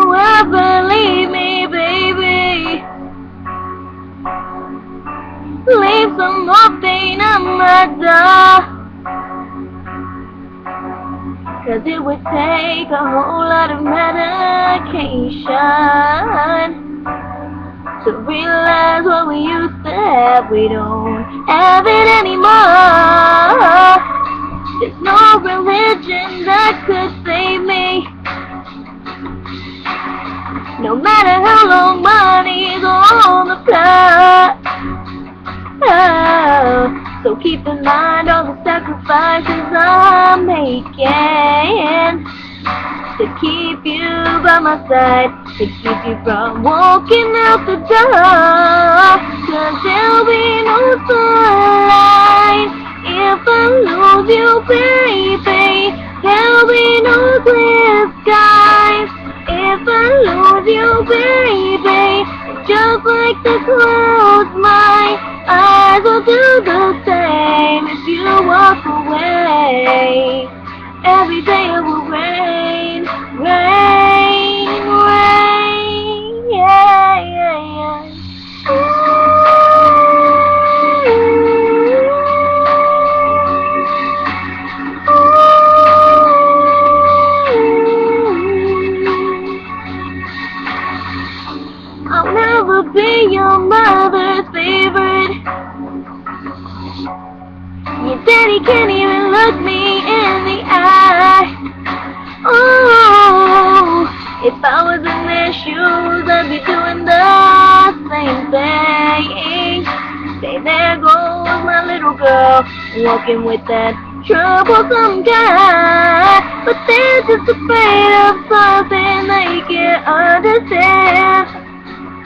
you ever leave me, baby, leave some more pain on my door. 'Cause it would take a whole lot of medication to realize what we used to have, we don't have it anymore. There's no religion that could save me, no matter how long money's on the plot. Oh, so keep in mind all the sacrifices I'm making to keep you by my side, to keep you from walking out the door. 'Cause there'll be no sunlight if I lose you, baby. There'll be no clear skies if I lose you, baby. Just like the clouds, my eyes will do the same if you walk away. Every day it will rain, rain, rain, yeah, yeah, yeah. I'll never be your mother's favorite. Your daddy can't even look me in the eye. Oh, if I was in their shoes, I'd be doing the same thing. Say, there goes my little girl, walking with that troublesome guy. But they're just afraid of something they can't understand.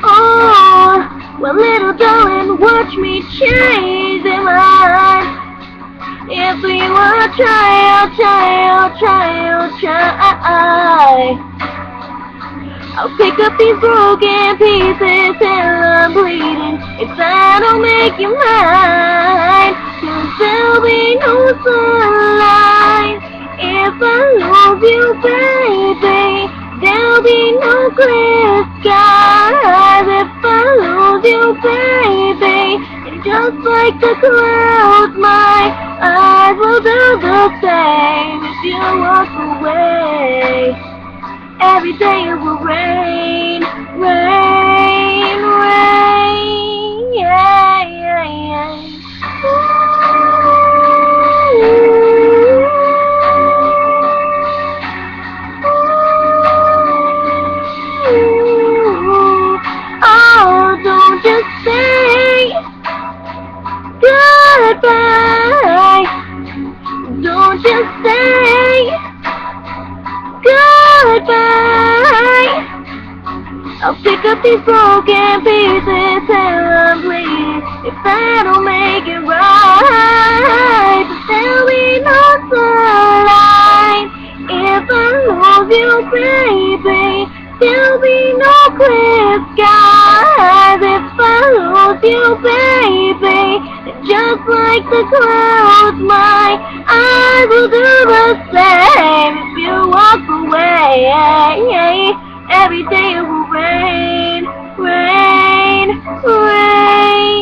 Oh, well, little darling, watch me change their mind. If we wanna try, I'll try. I'll pick up these broken pieces till I'm bleeding. If I don't make you mine, 'cause there'll be no sunlight if I lose you, baby. There'll be no clear skies if I lose you, baby. And just like the clouds, my eyes will do the same if you walk away. Every day it will rain, rain, rain, yeah, yeah, yeah. Oh, don't just say goodbye. Don't just say goodbye. I'll pick up these broken pieces till I'm bleeding. If I don't make it right, but there'll be no sunlight if I lose you, baby. There'll be no clear skies if I lose you, baby. And just like the clouds, my eyes will do the same if you walk away. Every day it will rain, rain, rain.